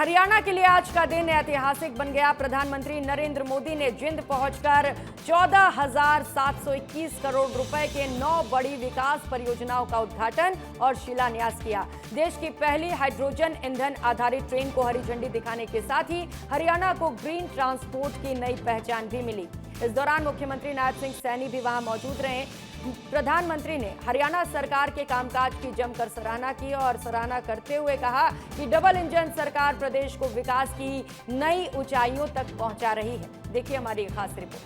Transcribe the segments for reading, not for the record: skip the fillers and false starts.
हरियाणा के लिए आज का दिन ऐतिहासिक बन गया। प्रधानमंत्री नरेंद्र मोदी ने जिंद पहुंचकर 14,721 करोड़ रुपए के 9 बड़ी विकास परियोजनाओं का उद्घाटन और शिलान्यास किया। देश की पहली हाइड्रोजन ईंधन आधारित ट्रेन को हरी झंडी दिखाने के साथ ही हरियाणा को ग्रीन ट्रांसपोर्ट की नई पहचान भी मिली। इस दौरान मुख्यमंत्री नायब सिंह सैनी भी वहां मौजूद रहे। प्रधानमंत्री ने हरियाणा सरकार के कामकाज की जमकर सराहना की और सराहना करते हुए कहा कि डबल इंजन सरकार प्रदेश को विकास की नई ऊंचाइयों तक पहुंचा रही है। देखिए हमारी खास रिपोर्ट।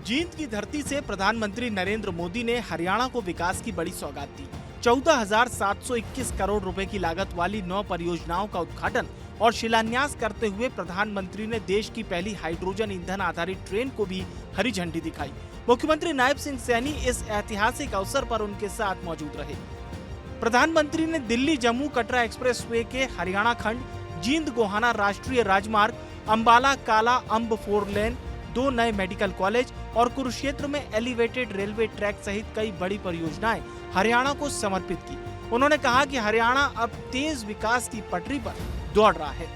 जींद की धरती से प्रधानमंत्री नरेंद्र मोदी ने हरियाणा को विकास की बड़ी सौगात दी। 14,721 करोड़ रुपए की लागत वाली 9 परियोजनाओं का उद्घाटन और शिलान्यास करते हुए प्रधानमंत्री ने देश की पहली हाइड्रोजन ईंधन आधारित ट्रेन को भी हरी झंडी दिखाई। मुख्यमंत्री नायब सिंह सैनी इस ऐतिहासिक अवसर पर उनके साथ मौजूद रहे। प्रधानमंत्री ने दिल्ली जम्मू कटरा एक्सप्रेसवे के हरियाणा खंड, जींद गोहाना राष्ट्रीय राजमार्ग, अंबाला काला अंब 4 लेन, 2 नए मेडिकल कॉलेज और कुरुक्षेत्र में एलिवेटेड रेलवे ट्रैक सहित कई बड़ी परियोजनाएं हरियाणा को समर्पित की। उन्होंने कहा कि हरियाणा अब तेज विकास की पटरी पर दौड़ रहा है।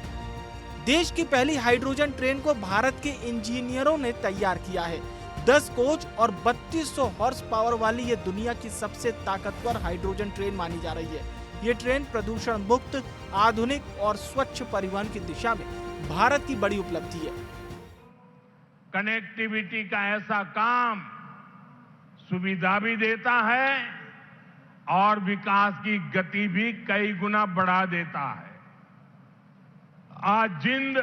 देश की पहली हाइड्रोजन ट्रेन को भारत के इंजीनियरों ने तैयार किया है। 10 कोच और 3200 हॉर्स पावर वाली ये दुनिया की सबसे ताकतवर हाइड्रोजन ट्रेन मानी जा रही है। ये ट्रेन प्रदूषण मुक्त, आधुनिक और स्वच्छ परिवहन की दिशा में भारत की बड़ी उपलब्धि है। कनेक्टिविटी का ऐसा काम सुविधा भी देता है और विकास की गति भी कई गुना बढ़ा देता है। आज जिंद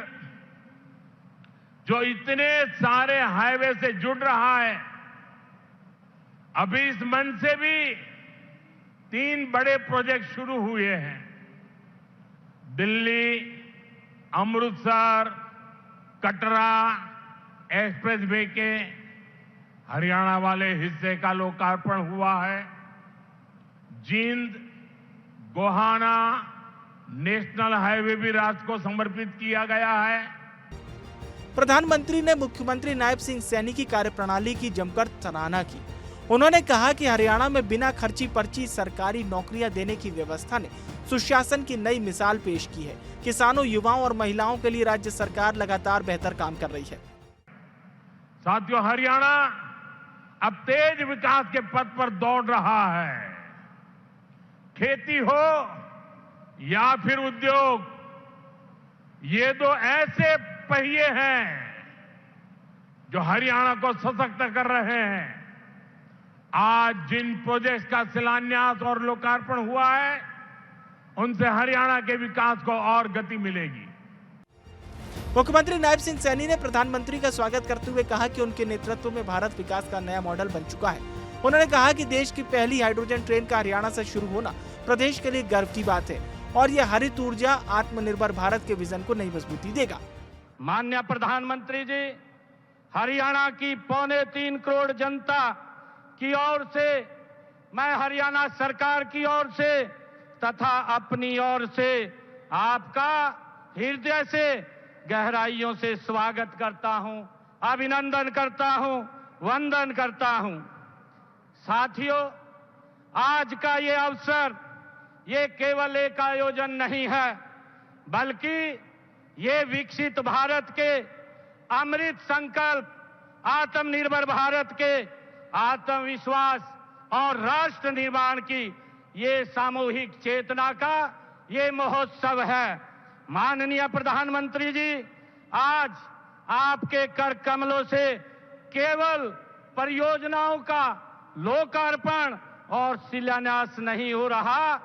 जो इतने सारे हाईवे से जुड़ रहा है, अभी इस मंच से भी 3 बड़े प्रोजेक्ट शुरू हुए हैं। दिल्ली, अमृतसर, कटरा एक्सप्रेसवे के हरियाणा वाले हिस्से का लोकार्पण हुआ है। जींद गोहाना नेशनल हाईवे भी राष्ट्र को समर्पित किया गया है। प्रधानमंत्री ने मुख्यमंत्री नायब सिंह सैनी की कार्यप्रणाली की जमकर सराहना की। उन्होंने कहा कि हरियाणा में बिना खर्ची पर्ची सरकारी नौकरियां देने की व्यवस्था ने सुशासन की नई मिसाल पेश की है। किसानों, युवाओं और महिलाओं के लिए राज्य सरकार लगातार बेहतर काम कर रही है। साथियों, हरियाणा अब तेज विकास के पथ पर दौड़ रहा है। खेती हो या फिर उद्योग, ये 2 ऐसे पहिए हैं जो हरियाणा को सशक्त कर रहे हैं। आज जिन प्रोजेक्ट्स का शिलान्यास और लोकार्पण हुआ है, उनसे हरियाणा के विकास को और गति मिलेगी। मुख्यमंत्री नायब सिंह सैनी ने प्रधानमंत्री का स्वागत करते हुए कहा कि उनके नेतृत्व में भारत विकास का नया मॉडल बन चुका है। उन्होंने कहा कि देश की पहली हाइड्रोजन ट्रेन का हरियाणा से शुरू होना प्रदेश के लिए गर्व की बात है और यह हरित ऊर्जा आत्मनिर्भर भारत के विजन को नई मजबूती देगा। माननीय प्रधानमंत्री जी, हरियाणा की 2.25 करोड़ जनता की ओर से, मैं हरियाणा सरकार की ओर से तथा अपनी ओर से आपका हृदय से गहराइयों से स्वागत करता हूं, अभिनंदन करता हूं, वंदन करता हूं। साथियों, आज का ये अवसर ये केवल एक आयोजन नहीं है, बल्कि ये विकसित भारत के अमृत संकल्प, आत्मनिर्भर भारत के आत्मविश्वास और राष्ट्र निर्माण की ये सामूहिक चेतना का ये महोत्सव है। माननीय प्रधानमंत्री जी, आज आपके कर कमलों से केवल परियोजनाओं का लोकार्पण और शिलान्यास नहीं हो रहा,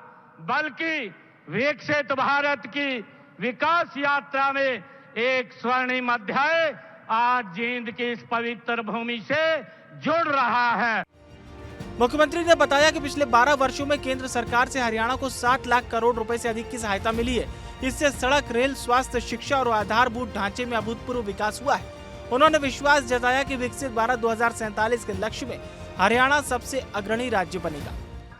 बल्कि विकसित भारत की विकास यात्रा में एक स्वर्णिम अध्याय आज जींद की इस पवित्र भूमि से जुड़ रहा है। मुख्यमंत्री ने बताया कि पिछले 12 वर्षों में केंद्र सरकार से हरियाणा को 60 लाख करोड़ रुपए से अधिक की सहायता मिली है। इससे सड़क, रेल, स्वास्थ्य, शिक्षा और आधारभूत ढांचे में अभूतपूर्व विकास हुआ है। उन्होंने विश्वास जताया कि विकसित भारत 2047 के लक्ष्य में हरियाणा सबसे अग्रणी राज्य बनेगा।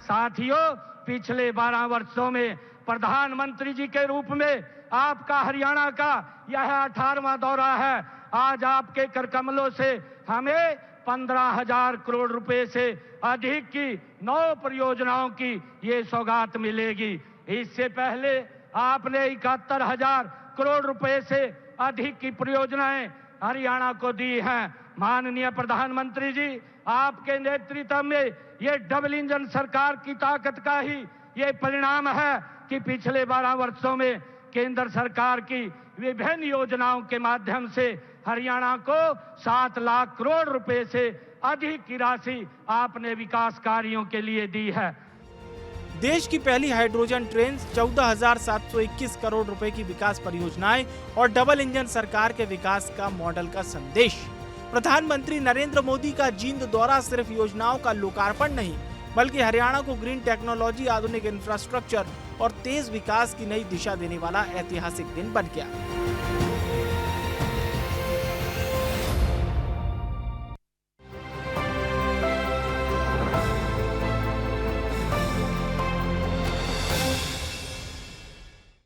साथियों, पिछले 12 वर्षों में प्रधानमंत्री जी के रूप में आपका हरियाणा का यह 18वां दौरा है। आज आपके कर कमलों से हमें 15,000 करोड़ रुपए से अधिक की 9 परियोजनाओं की ये सौगात मिलेगी। इससे पहले आपने 71,000 करोड़ रुपए से अधिक की परियोजनाएं हरियाणा को दी हैं। माननीय प्रधानमंत्री जी, आपके नेतृत्व में ये डबल इंजन सरकार की ताकत का ही ये परिणाम है कि पिछले 12 वर्षों में केंद्र सरकार की विभिन्न योजनाओं के माध्यम से हरियाणा को 7 लाख करोड़ रुपए से अधिक की राशि आपने विकास कार्यों के लिए दी है। देश की पहली हाइड्रोजन ट्रेन, 14,721 करोड़ रुपए की विकास परियोजनाएं और डबल इंजन सरकार के विकास का मॉडल का संदेश। प्रधानमंत्री नरेंद्र मोदी का जींद दौरा सिर्फ योजनाओं का लोकार्पण नहीं, बल्कि हरियाणा को ग्रीन टेक्नोलॉजी, आधुनिक इंफ्रास्ट्रक्चर और तेज विकास की नई दिशा देने वाला ऐतिहासिक दिन बन गया।